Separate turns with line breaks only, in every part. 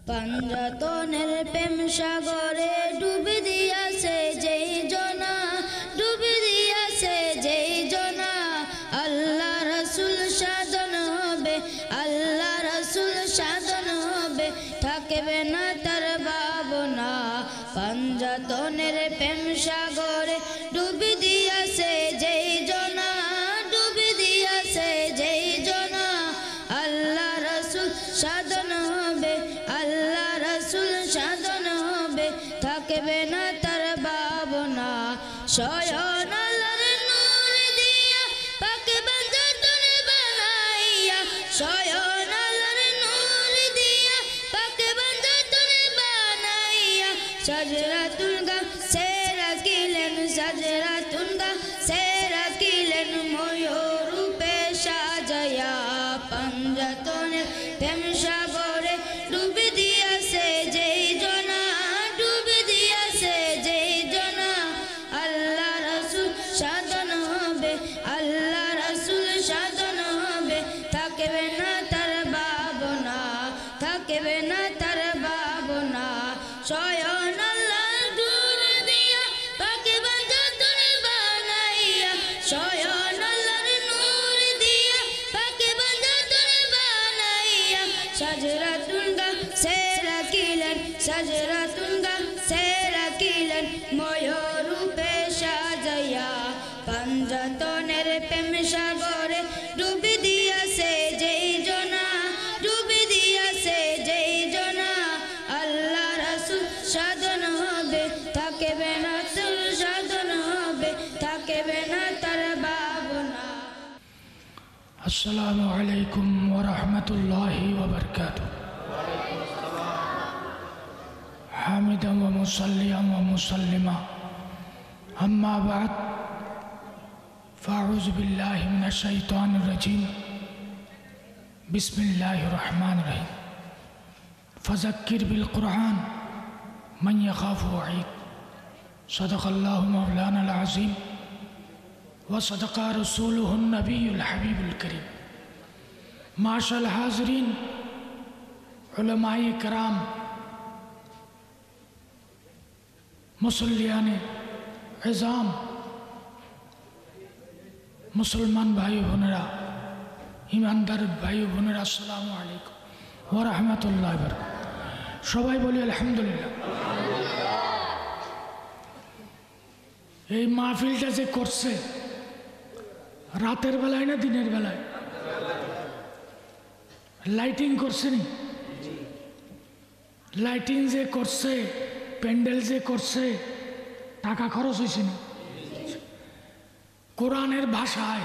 পাঞ্জাতনের প্রেম সাগরে ডুবে দিয়াছে যেই জনা, ডুবে দিয়াছে যেই জনা। আল্লাহ রাসূল সাধন হবে, আল্লাহ রাসূল সাধন হবে, থাকবে না তার ভাবনা। পাঞ্জাতনের প্রেম সাগরে ডুবে দিয়াছে যেই জনা, ডুবে দিয়াছে যেই জনা। আল্লাহ রাসূল সাধন হবে, আল্লাহ রাসূল সাধন হবে, থাকবে না তার ভাবনা। স্বয়ং আল্লাহর নূর দিয়া পাক পাঞ্জাতন বানাইয়া, স্বয়ং আল্লাহর নূর দিয়া পাক পাঞ্জাতন বানাইয়া। সাজরাতুল গাছে রাখিলেন, সাজরাতুল গাছে রাখিলেন, ময়ূর রূপে সাজায়া। পাঞ্জাতনের প্রেম সাগরে ডুবে দিয়াছে যেই জনা, ডুবে দিয়াছে যেই জনা। আল্লাহ রাসূল সাধন হবে, আল্লাহ রাসূল সাধন হবে, থাকবে না তার ভাবনা, থাকবে না তার ভাবনা। স্বয়ং আল্লাহর নূর দিয়া পাক পাঞ্জাতন বানাইয়া, স্বয়ং আল্লাহর নূর দিয়া পাক পাঞ্জাতন বানাইয়া। সাজরাতুল গাছে রাখিলেন, সাজরাতুল গাছে রাখিলেন, ময়ূর রূপে সাজাইয়া। পাঞ্জাতনের প্রেম সাগরে ডুবে দিয়াছে যেই জনা, ডুবে দিয়াছে যেই জনা। আল্লাহ রাসূল সাধন হবে, থাকবে না তার সাধন হবে, থাকবে না তার ভাবনা।
আসসালামু আলাইকুম ওয়া রাহমাতুল্লাহি ওয়া বারাকাতুহু। হামিদান ওয়া মুসাল্লিয়ান ওয়া মুসাল্লিমা, আম্মা বা'দ, ফাউযু বিল্লাহি মিনাশ শাইতানির রাজীম। বিসমিল্লাহির রহমানির রহিম। ফাযাক্কির বিল কুরআন মান ইয়াখাফু ওয়াঈদ। সাদাকাল্লাহু মাওলানাল আযীম ওয়া সাদাকা রাসূলুহুন নবিয়্যুল হাবিবুল কারীম। মাশাআল হাজিরিন, উলামায়ে কেরাম, মুসল্লিয়ানে ইজাম, মুসলমান ভাই বোনেরা, ইমানদার ভাই বোনেরা, আসসালামু আলাইকুম ওয়া রাহমাতুল্লাহি ওয়া বারাকাতুহু। সবাই বলি আলহামদুলিল্লাহ। এই মাহফিলটা যে করছে রাতের বেলায় না দিনের বেলায়? লাইটিং করছে নি? লাইটিং যে করছে, প্যান্ডেল যে করছে, টাকা খরচ হয়েছে না? কোরআনের ভাষায়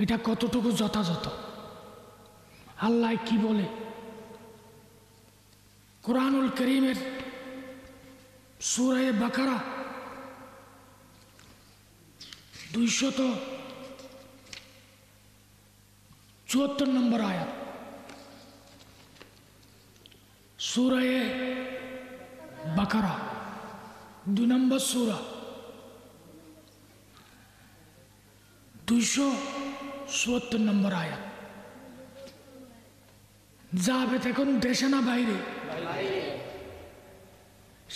এটা কতটুকু যথাযথ? আল্লাহ কি বলে? কুরআনুল কারীমের সূরা বাকারা 274 নম্বর আয়াত। সূরা বাকারা 2 নম্বর সূরা, 274 নম্বর আয়াত। যাবে এখন দেশে না বাইরে?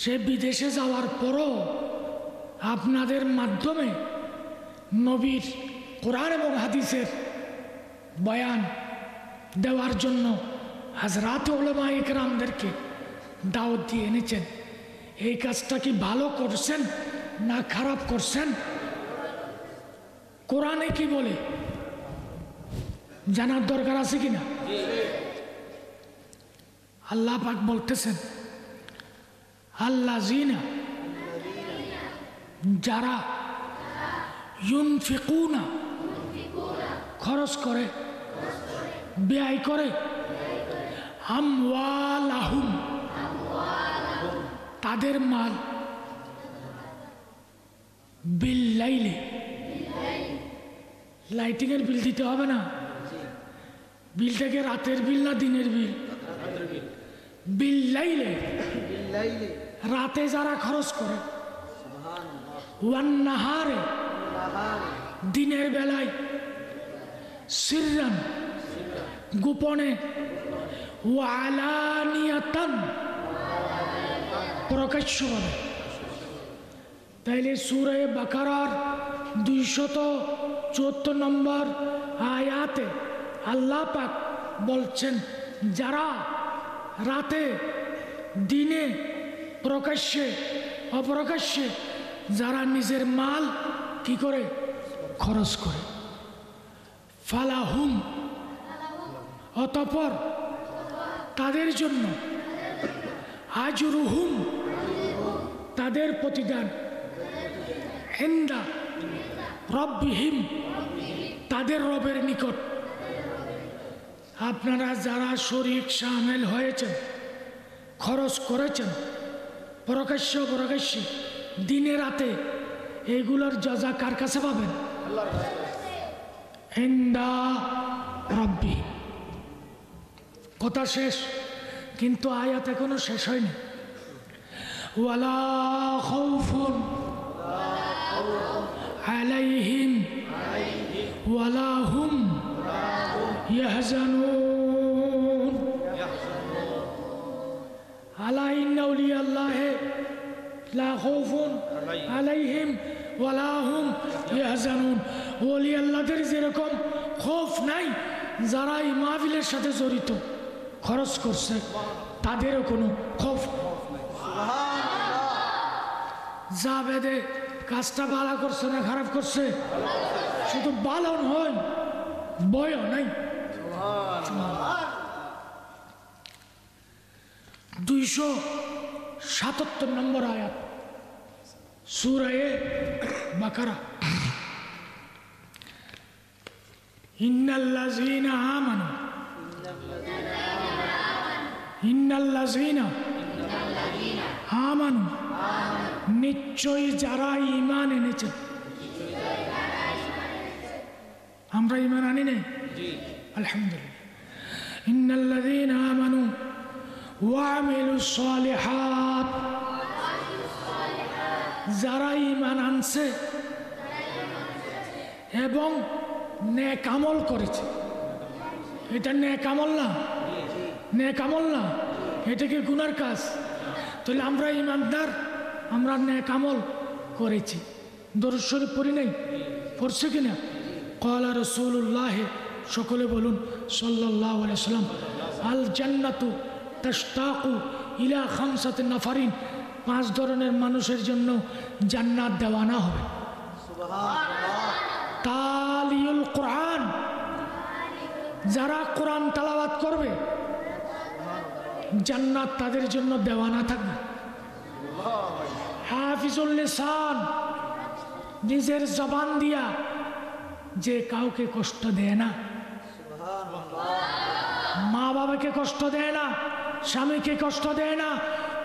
সে বিদেশে যাওয়ার পরও আপনাদের মাধ্যমে নবীর কোরআন এবং হাদিসের বয়ান দেওয়ার জন্য হযরত উলামায়ে কেরামদেরকে দাওয়াত দিয়ে এনেছেন। এই কাজটা কি ভালো করছেন না খারাপ করছেন? কোরআনে কি বলে জানার দরকার আছে কিনা? আল্লাহ পাক বলতেছেন, আল্লাযীনা, যারা ইউনফিকুনা, খরচ করে, ব্যয় করে, আমওয়ালাহুম, তাদের মাল, বিল্লাইলি, লাইটিং এর বিল দিতে হবে না? বিলটাকে রাতের বিল না দিনের বিল? বিল্লাইলে, রাতে যারা খরচ করে, ওয়ান নাহারে, দিনের বেলায়, সিররান, গোপনে, ওয়ালানিয়াতান প্রকাশ্যভাবে। তাইলে সূরা বাকারার 274 নম্বর আয়াতে আল্লাহ পাক বলছেন, যারা রাতে দিনে প্রকাশ্যে অপ্রকাশ্যে যারা নিজের মাল কি করে খরচ করে, ফালাহুম অতঃপর তাদের জন্য, আজরুহুম তাদের প্রতিদান, ইনদা রব্বিহিম তাদের রবের নিকট। আপনারা যারা শরীক শামিল হয়েছেন, খরচ করেছেন প্রকাশ্য প্রকাশ্যে দিনে রাতে, এগুলোর জাযা কার কাছে পাবেন? ইনদা রব্বি। কথা শেষ, কিন্তু আয়াত এখনো শেষ হয়নি। ওয়ালা খাউফুন আলাইহিম ওয়ালা হুম ইয়াহজানুন। আলা ইন্না আউলিয়াল্লাহি লা খাউফুন আলাইহিম ওয়ালা হুম ইয়াহজানুন। ওলি আল্লাহদের যেরকম খৌফ নাই, যারা এই মাহফিলের সাথে জড়িত খরচ করছে তাদেরও কোনো খৌফ। যা বেদে কাজটা ভালো করছে না খারাপ করছে, শুধু ভালো নয় বয়ও নাই। 277 নম্বর আয়াত সূরা বাকারা। ইন্নাল্লাযীনা আমানু, ইন্নাল্লাযীনা আমানু নিশ্চয়ই যারা ঈমান এনেছে। আমরা ঈমান আনি নাই? আলহামদুলিল্লাহ। ইন্নাল্লাযীনা আমানু ওয়া আমিলুস সালিহাত, যারা ঈমান আনছে এবং নেক আমল করেছে। এটা নেক আমল না? নেক আমল না, এটা কি গুনার কাজ? তাহলে আমরা ঈমানদার, আমরা নেক আমল করেছি। দরুদ শরীফ পড়ি নাই? পড়ছে কিনা? ক্বালা রাসূলুল্লাহ, সকলে বলুন সাল্লাল্লাহু আলাইহি ওয়াসাল্লাম, আল জান্নাতু তাশতাকু ইলা খামসাতি নাফারিন, 5 ধরনের মানুষের জন্য জান্নাত দেওয়ানা হবে। তালিউল কোরআন, যারা কোরআন তেলাওয়াত করবে জান্নাত তাদের জন্য দেওয়ানা থাকবে। হাফিজুল লিসান, নিজের জবান দিয়া যে কাউকে কষ্ট দেয় না, মা বাবাকে কষ্ট দেয় না, স্বামীকে কষ্ট দেয় না,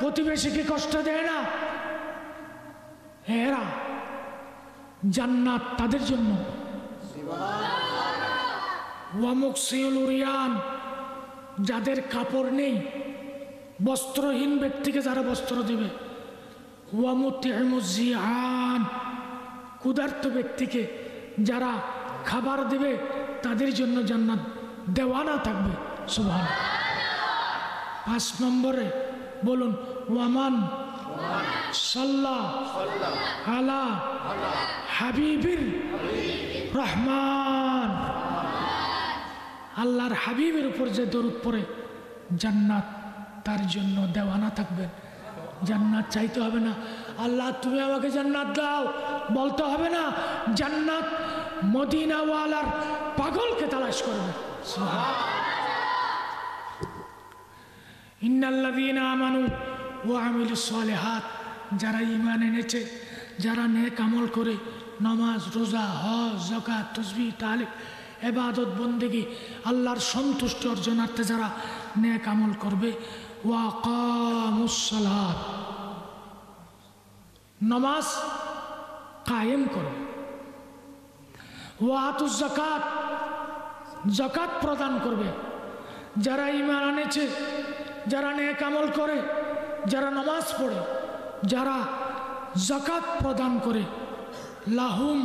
প্রতিবেশীকে কষ্ট দেয় না, এরা জান্নাত তাদের জন্য। ওয়া মুকসিউল উরিয়ান, যাদের কাপড় নেই, বস্ত্রহীন ব্যক্তিকে যারা বস্ত্র দেবে। ওয়া মুতিইমুজ জিআন, ক্ষুধার্ত ব্যক্তিকে যারা খাবার দেবে তাদের জন্য জান্নাত দেওয়ানা থাকবে। সুবহানাল্লাহ। 5 নম্বরে বলুন, ওয়ামান সাল্লা আলা হাবিবির রহমান, আল্লাহর হাবিবের উপর যে দরুদ পড়ে জান্নাত তার জন্য দেওয়ানা থাকবেন। জান্নাত চাইতে হবে না, আল্লাহ তুমি আমাকে জান্নাত দাও বলতে হবে না, জান্নাত মদিনাওয়ালার পাগলকে তালাশ করবে। ইন্নাল্লাযীনা আমানু ওয়া আমিলুস সালিহাত, যারা ঈমান এনেছে, যারা নেক আমল করে, নামাজ রোজা হজ যাকাত তাসবিহ তাহলিল ইবাদত বন্দেগী আল্লাহর সন্তুষ্টি অর্জনার্থে যারা নেক আমল করবে। ওয়া আকামুস সালাত, নামাজ কায়েম করবে। ওয়া আতুজ যাকাত, যাকাত প্রদান করবে। যারা ঈমান আনেছে, যারা নেক আমল করে, যারা নামাজ পড়ে, যারা যাকাত প্রদান করে, লাহুম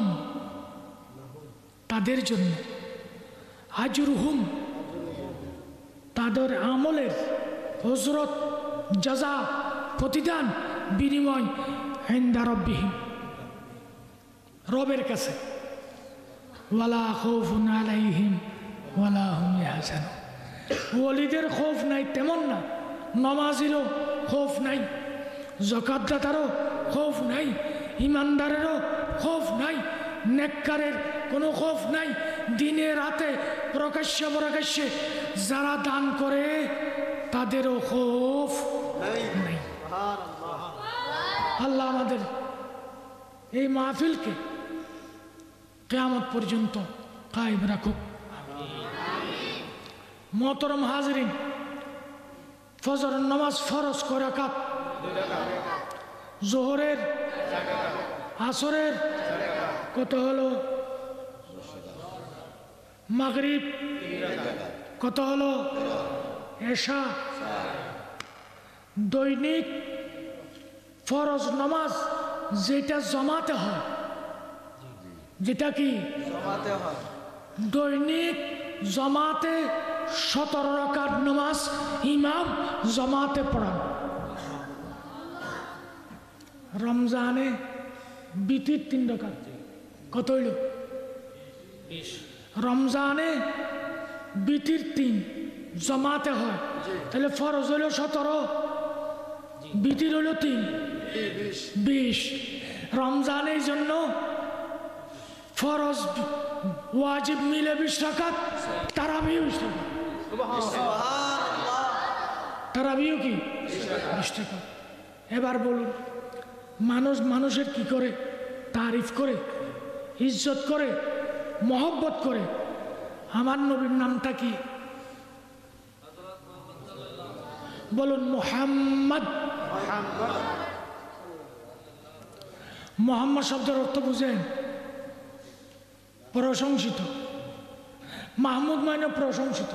তাদের জন্য, আজরুহুম তাদের আমলের হজরত জাযা প্রতিদান বিনিময় ইনদা রাব্বিহিম রবের কাছে ওয়ালা খাউফুন আলাইহিম ওয়ালা হুম ইয়াহজানুন ওলিদের খৌফ নাই তেমন না, নমাজিরও খৌফ নাই, যাকাতদাতারও খৌফ নাই, ইমানদারেরও খৌফ নাই, নেককারের কোনো খৌফ নাই। দিনে রাতে প্রকাশ্যে প্রকাশ্যে যারা দান করে তাদেরও খৌফ নাই। আল্লাহ আমাদের এই মাহফিলকে কিয়ামত পর্যন্ত কায়েম রাখুক। মোহতরম হাজরিন, ফজর নামাজ ফরজ কয় রাকাত, জোহরের আসরের কত হলো, মাগরিব কত হলো, এশা। দৈনিক ফরজ নামাজ যেটা জমাতে হয়, যেটা কি দৈনিক জমাতে 17 রাকাত নামাজ ইমাম জমাতে পড়ান। রমজানে বিতির 3 রাকাত, কত হইল? রমজানে বিতির 3 জমাতে হয়, তাহলে ফরজ হইল 17, বিতির হইল 3, 20। রমজানের জন্য ফরজ ওয়াজিব মিলে 20 রাকাত, তারাবিও 20 রাকাত। তারাবিও কি 20 টাকা। এবার বলুন, মানুষের কি করে তারিফ করে, ইজ্জত করে, মহব্বত করে। আমার নবীর নামটা কি? বলুন মুহাম্মদ। মুহাম্মদ শব্দের অর্থ বুঝেন? প্রশংসিত। মাহমুদ মানে প্রশংসিত।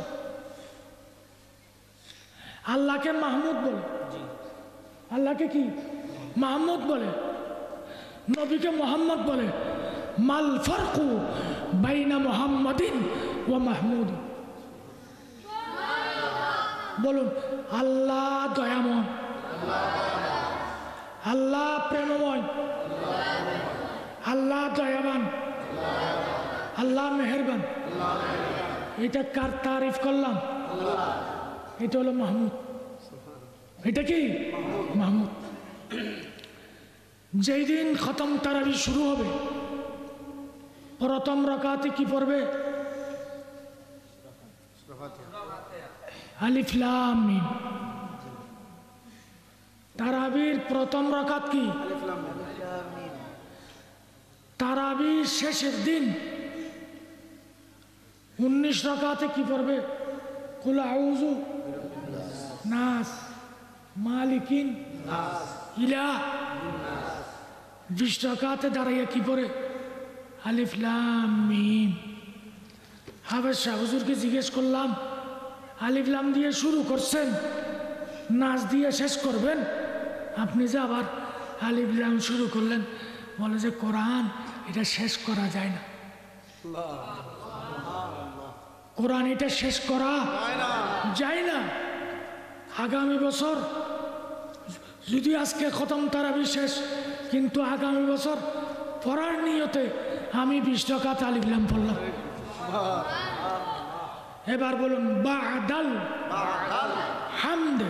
আল্লাহকে মাহমুদ বলে, আল্লাহকে কি মাহমুদ বলে, নবীকে মোহাম্মদ বলে। মাল ফারকু বাইনা মুহাম্মাদিন ওয়া মাহমুদ। বলুন আল্লাহ দয়াময়, আল্লাহ প্রেমময়, আল্লাহ দয়াবান, আল্লাহ মেহেরবান। এটা কার তারিফ করলাম? এটা হলো মাহমুদ। এটা কি মাহমুদ। যেই দিন খতম তারাবি শুরু হবে, প্রথম রাকাতে কি পড়বে? আলিফ লাম মিম। তারাবির প্রথম রাকাত কি? তারাবির শেষের দিন 19 রাকাতে কি পড়বে? কুল আউযু নাস মালিকিন ইলাহ। 20 রাকাতে দাঁড়াইয়া কি পড়ে? আলিফ লাম মিম। হাফেজ শাহ হুজুরকে জিজ্ঞেস করলাম, আলিফ লাম দিয়ে শুরু করছেন, নাচ দিয়ে শেষ করবেন, আপনি যে আবার আলিফ লাম শুরু করলেন? বলে যে কোরআন এটা শেষ করা যায় না। কোরআন এটা শেষ করা যায় না। আগামী বছর যদি আজকে খতম তারাবি শেষ, কিন্তু আগামী বছর পড়ার নিয়তে আমি 20 রাকাত আলিফ লাম পড়লাম। এবার বলুন বা'দাল হামদ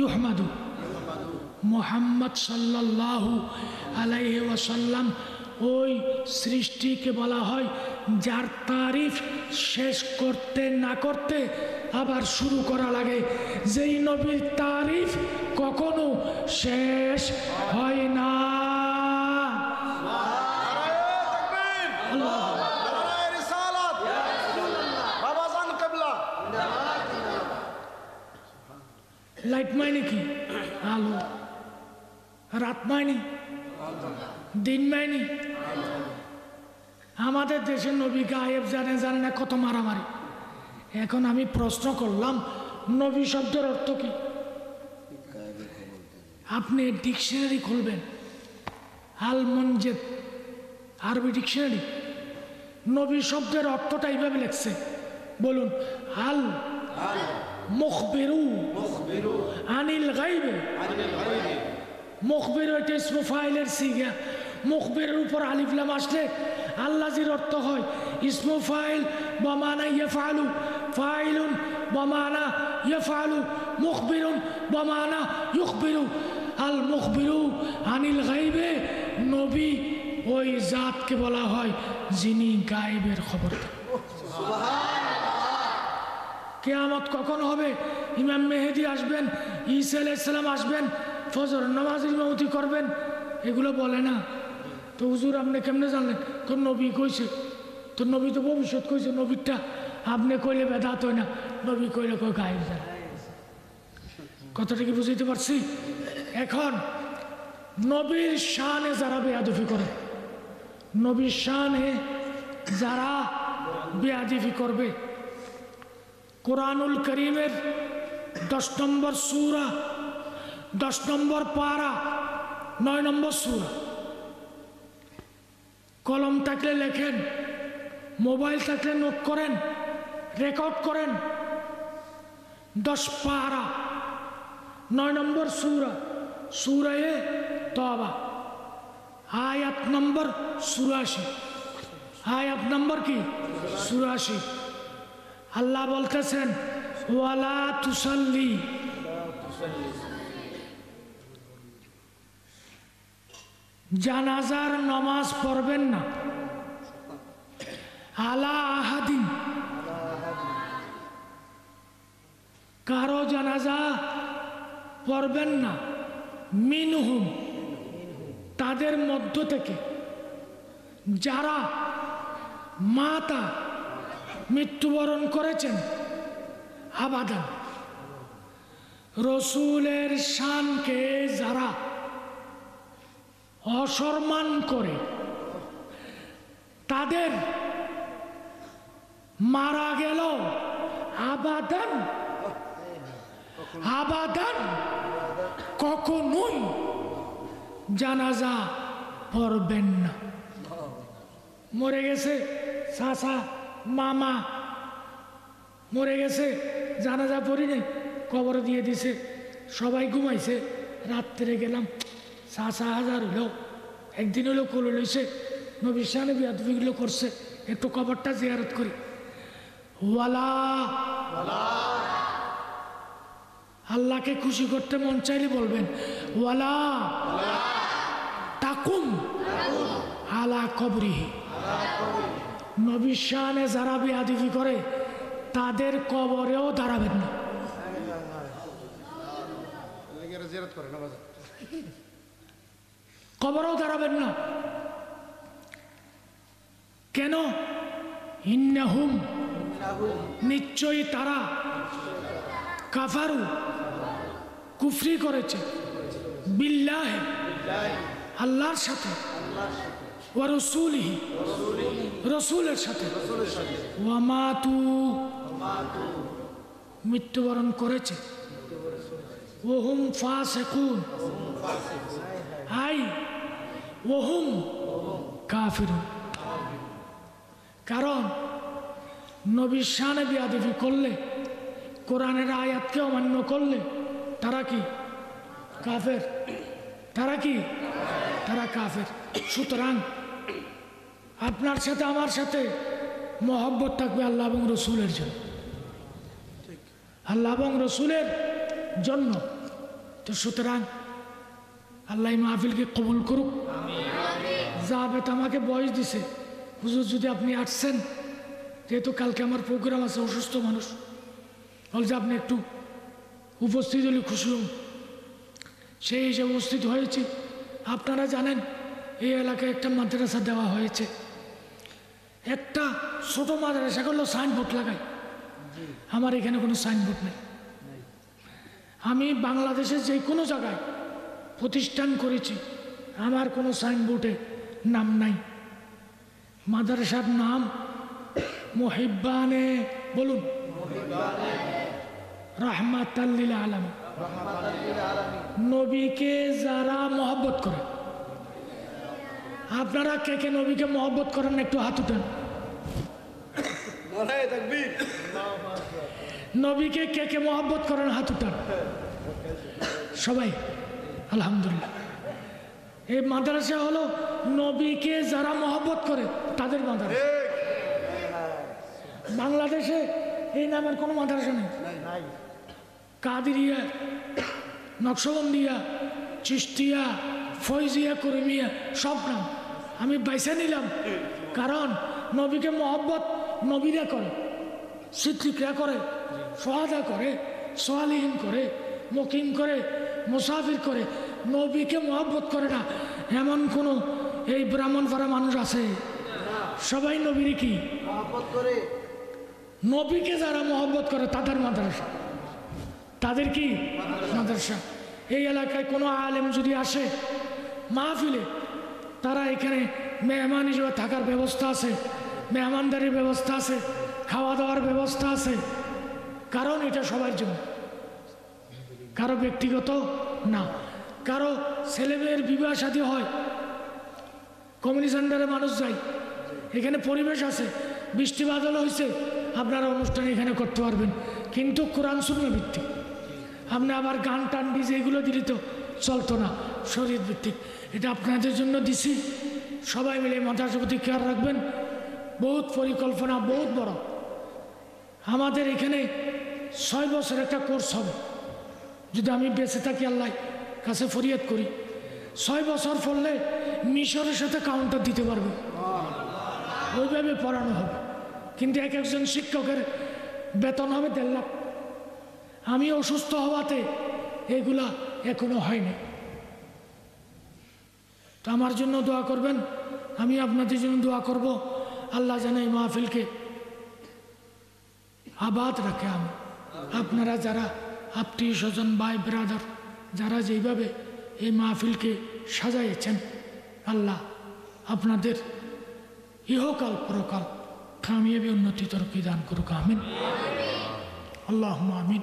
ইউহমাদু। মুহাম্মদ সাল্লাল্লাহু আলাইহি ওয়াসাল্লাম ওই সৃষ্টিকে বলা হয় যার তারিফ শেষ করতে না করতে আবার শুরু করা লাগে। যেই নবীর তারিফ কখনো শেষ হয় না। লাইট মাইনে কি? আলো। রাত মাইনি, দিন মাইনি। আমাদের দেশের নবী গায়েব জানে না, কত মারামারি। এখন আমি প্রশ্ন করলাম, নবী শব্দের অর্থ কি? আপনি ডিকশনারি খুলবেন, আল মঞ্জেদ আরবি ডিকশনারি, নবী শব্দের অর্থটা এইভাবে লেখছে, বলুন আল মুখবিরু আনিল গাইবে। মুখবির এটা ইসমে ফাইলের সিগা। মুখবিরের উপর আলিফ লাম আসলে আল্লাজির অর্থ হয় ইসমে ফাইল বমানা ইয়াফআলু, ফাইলুন বমানা ইয়াফআলু, মুখবিরুন বমানা ইউখবিরু। আল মুখবিরু আনিল গাইবে, নবী ওই জাতকে বলা হয় যিনি গায়েবের খবর দেন। কিয়ামত কখন হবে? ইমাম মেহেদী আসবেন, ঈসা আলাইহিস সালাম আসবেন, ফজর নামাজ ইমামতি করবেন, এগুলো বলে না। তো হুজুর আপনি কেমনে জানলেন? তোর নবী কইছে। তোর নবী তো ভবিষ্যৎ কইছে, নবীরটা আপনি কইলে বেদাত হয় না, নবী কইলে কই গায়েব জানে। কথাটা কি বুঝাইতে পারছি? এখন নবীর শানে যারা বেয়াদফি করে, নবীর শানে যারা বেয়াদফি করবে, কোরআনুল করিমের 10 নম্বর সূরা, 10 নম্বর পারা, 9 নম্বর সূরা। কলম থাকলে লেখেন, মোবাইল থাকলে নোট করেন, রেকর্ড করেন। 10 পারা, 9 নম্বর সূরা, সূরায়ে তওবা, আয়াত নম্বর 84। আয়াত নম্বর কি? 84। আল্লাহ বলতেছেন ওয়ালা তুসাল্লি, জানাজার নামাজ পড়বেন না, আলা আহাদিন, কারো জানাজা পড়বেন না, মিনহুম, তাদের মধ্য থেকে, যারা মাতা মৃত্যুবরণ করেছেন, আবাদান, রসুলের শানকে যারা অসম্মান করে, তাদের মারা গেল, আবাদান, আবাদান, কখনোই জানাজা পড়বেন না। মরে গেছে চাচা, মামা মরে গেছে, জানাজা পড়ি নাই, কবর দিয়ে দিছে, সবাই ঘুমাইছে, রাত্রে গেলাম, চাচা হাজার হইল, একদিন হলো কোলে লইছে, নবীর শানে বেয়াদবিগুলো করছে, একটু কবরটা জিয়ারত করি। ওয়ালা, আল্লাহকে খুশি করতে মন চাইলে বলবেন ওয়ালা তাকুম আলা কবরিহি, নবীর শানে যারা বেয়াদবি করে তাদের কবরেও দাঁড়াবেন না। কবরেও দাঁড়াবেন না। কেন? ইন্নাহুম, নিশ্চয়ই তারা, কাফারু, কুফরি করেছে, বিল্লাহি, আল্লাহর সাথে, ওয়া রাসূলিহি, রাসূলের সাথে, ওয়া মাতু, মৃত্যুবরণ করেছে, ওহুম ফাসিকুন, আই ওহুম কাফিরুন। কারণ নবীর শানে বেয়াদবি করলে, কোরআনের আয়াতকে অমান্য করলে তারা কি? কাফের। তারা কি? তারা কাফের। সুতরাং আপনার সাথে আমার সাথে মহব্বত থাকবে আল্লাহ এবং রসুলের জন্য, আল্লাহ এবং রসুলের জন্য। তো সুতরাং আল্লাহ মাহফিলকে কবুল করুক। জাবেদ আমাকে বয়স দিছে, হুজুর যদি আপনি আসছেন, যেহেতু কালকে আমার প্রোগ্রাম আছে, অসুস্থ মানুষ, বলছে আপনি একটু উপস্থিত হলে খুশি হন। সেই হিসেবে উপস্থিত হয়েছি। আপনারা জানেন এই এলাকায় একটা মাদ্রাসা দেওয়া হয়েছে, একটা ছোট মাদ্রাসা করলো সাইনবোর্ড লাগায়। আমার এখানে কোনো সাইনবোর্ড নেই। আমি বাংলাদেশের যে কোনো জায়গায় প্রতিষ্ঠান করেছি, আমার কোনো সাইনবোর্ডে নাম নাই। মাদ্রাসার নাম মুহিব্বানে, বলুন, রাহমাতাল লিল আলামিন। নবীকে যারা মহব্বত করে, আপনারা কে কে নবীকে মহব্বত করেন একটু হাত উঠান। নবীকে কে কে মহব্বত করেন হাত উঠান সবাই আলহামদুলিল্লাহ। এই মাদ্রাসা হলো নবীকে যারা মহব্বত করে তাদের মাদ্রাসা। বাংলাদেশে এই নামের কোনো মাদ্রাসা নেই। কাদিরিয়া, নকশবন্দিয়া, চিশতিয়া, ফয়জিয়া, করিমিয়া সব নাম আমি বাইসে নিলাম, কারণ নবীকে মহব্বত নবীরা করে, সিদ্দিকরা করে, সোহাদা করে, সোয়ালিহীন করে, মুকিম করে, মুসাফির করে। নবীকে মহব্বত করে না এমন কোনো এই ব্রাহ্মণপাড়া মানুষ আছে? সবাই নবীর কি মহব্বত করে? নবীকে যারা মহব্বত করে তাদের মাদ্রাসা, তাদের কি মাদ্রাসা। এই এলাকায় কোনো আলেম যদি আসে মাহফিলে, তারা এখানে মেহমান হিসেবে থাকার ব্যবস্থা আছে, মেহমানদারির ব্যবস্থা আছে, খাওয়া দাওয়ার ব্যবস্থা আছে, কারণ এটা সবার জন্য, কারো ব্যক্তিগত না। কারো ছেলেমেয়ের বিবাহ শাদী হয়, কমিউনিটি সেন্টারে মানুষ যায়, এখানে পরিবেশ আছে, বৃষ্টি বাদল হয়েছে, আপনারা অনুষ্ঠান এখানে করতে পারবেন, কিন্তু কোরআন সুন্নাহ ভিত্তিক। আপনি আবার গান টান ডিজে এগুলো দিলে তো চলতো না, শরীয়ত ভিত্তিক। এটা আপনাদের জন্য দিছি, সবাই মিলে মাদ্রাসার প্রতি খেয়াল রাখবেন। বহুত পরিকল্পনা, বহুত বড়। আমাদের এখানে 6 বছর একটা কোর্স হবে, যদি আমি বেঁচে থাকি আল্লাহ কাছে ফরিয়াদ করি। 6 বছর পড়লে মিশরের সাথে কাউন্টার দিতে পারবে, ওইভাবে পড়ানো হবে। কিন্তু এক একজন শিক্ষকের বেতন হবে 1.5 লাখ। আমি অসুস্থ হওয়াতে এগুলা এখনো হয়নি। তো আমার জন্য দোয়া করবেন, আমি আপনাদের জন্য দোয়া করব। আল্লাহ যেন এই মাহফিলকে আবাদ রাখে। আমি আপনারা যারা আত্মীয় স্বজন, ভাই ব্রাদার, যারা যেইভাবে এই মাহফিলকে সাজাইয়েছেন, আল্লাহ আপনাদের ইহকাল পরকাল কামিয়াবি উন্নতি তরফি দান করুক। আমিন اللهم آمين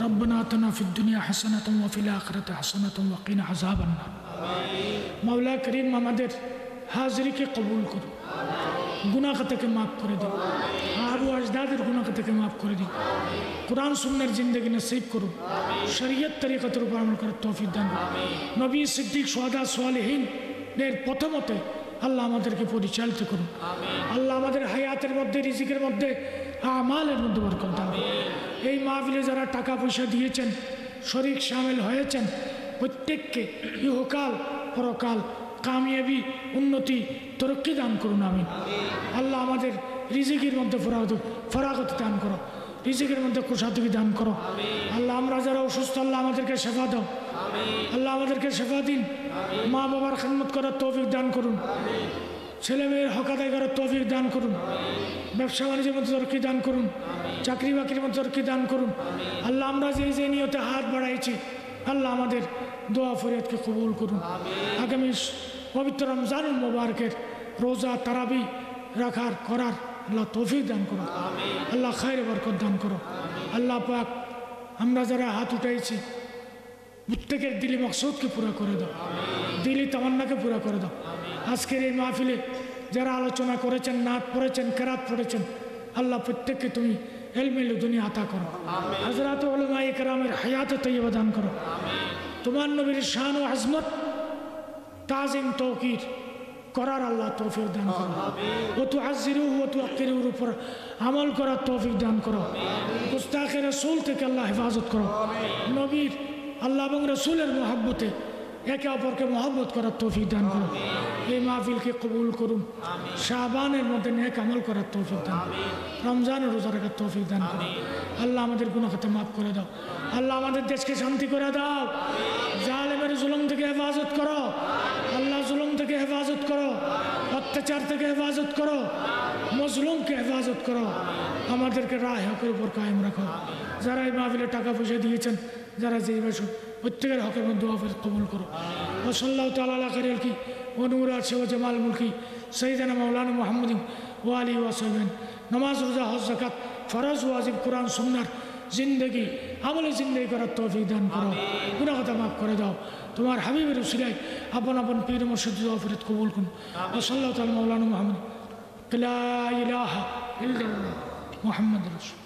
ربنا آتنا في الدنيا حسنة وفي الآخرة حسنة وقنا عذاب النار মাওলা করিম আমাদের হাজিরিকে কবুল করুন, গুনাহ থেকে মাফ করে দিন, আবু আজদাদের গুনাহ থেকে মাফ করে দিন, কোরআন সুন্নাহর জিন্দেগি নসিব করুন, শরীয়ত তরিকাতের উপর আমল করার তৌফিক দান করুন। নবী, সিদ্দিক, শুহাদা, সালেহীন এর পথমতে আল্লাহ আমাদেরকে পরিচালিত করুন। আল্লাহ আমাদের হায়াতের মধ্যে, রিজিকের মধ্যে, আমালের মধ্যে বরকত দান করুন। এই মাহফিলে যারা টাকা পয়সা দিয়েছেন, শরীক শামিল হয়েছেন, প্রত্যেককে ইহকাল পরকাল কামিয়াবি উন্নতি তরক্কি দান করুন। আমিন। আল্লাহ আমাদের রিজিকের মধ্যে ফরাগত দান করো, রিজিকের মধ্যে কুশাদগি দান করো। আল্লাহ আমরা যারা অসুস্থ, আল্লাহ আমাদেরকে শেফা দাও, আল্লাহ আমাদেরকে শেফা দিন। মা বাবার খেদমত করার তৌফিক দান করুন, ছেলে মেয়ের হক আদায় করার তৌফিক দান করুন, ব্যবসা বাণিজ্যের মধ্যে তরক্কি দান করুন, চাকরি বাকরির মধ্যে তরক্কি দান করুন। আল্লাহ আমরা যে নিয়তে হাত বাড়াইছি, আল্লাহ আমাদের দোয়া ফরিয়াদকে কবুল করুন। আগামী পবিত্র রমজানুল মুবারকের রোজা তারাবি করার আল্লাহ তৌফিক দান করো, আল্লাহ খায়র বরকত দান করো। আল্লাহ পাক আমরা যারা হাত উঠাইছি প্রত্যেকের দিলি মকসুদকে পুরা করে দাও, দিলি তামান্নাকে পুরা করে দাও। আজকের এই মাহফিলে যারা আলোচনা করেছেন, নাত পড়েছেন, কেরাত পড়েছেন, আল্লাহ প্রত্যেককে তুমি ইলমে লুদুনি আতা করো, হযরত উলামায়ে কেরামের হায়াতে তৈয়বা দান করো। তোমার নবীর শান ও আজমত তাজিম তৌকির করার আল্লাহ তৌফিক দান করো, ও তুআজ্জিরুহু ওয়া তুআক্কিরুহুর উপর আমল করার তৌফিক দান করো। গুস্তাখে রাসূল থেকে আল্লাহ হেফাজত করো। নবীর আল্লাহ এবং রাসূলের মহব্বতে একে অপরকে মহব্বত করার তৌফিক দান করো। এই মাহফিলকে কবুল করুন, শাবানের মধ্যে নেক আমল করার তৌফিক দান করো, রমজানের রোজা রাখার তৌফিক দান করো। আল্লাহ আমাদের গুনাহ খাতা মাফ করে দাও, আল্লাহ আমাদের দেশকে শান্তি করে দাও, জালেমের জুলুম থেকে হেফাজত করো, আল্লাহ জুলুম থেকে হেফাজত করো, অত্যাচার থেকে হেফাজত করো, মজলুমকে হেফাজত করো, আমাদেরকে রাহ হকের উপর কায়েম রাখো। যারা এই মাহফিলে টাকা পয়সা দিয়েছেন, যারা যেই বছর প্রত্যেকের হকের মধ্যে দোয়া কবুল করো। ও সাল্লাল্লাহু তাআলা আলা খায়রিল কি ওয়া নূরাত ওয়া জামাল মুলকি সাইয়্যিদানা মাওলানা মুহাম্মাদিন ওয়া আলিহি ওয়া সাহবিহি। নামাজ, রোজা, হজ, যাকাত, ফরজ, ওয়াজিব, কোরআন সুন্নাহর জিন্দেগি আমলে জিন্দেগি করার তৌফিক দান করো, গুনাহ খাতা মাফ করে দাও। তোমার হাবিবের উসিলায় আপন আপন পীর মুর্শিদ দোয়া ফরিয়াদ কবুল করুন। ও সাল্লাল্লাহু তাআলা মাওলানা মুহাম্মাদ লা ইলাহা ইল্লাল্লাহ মুহাম্মাদুর রাসূল।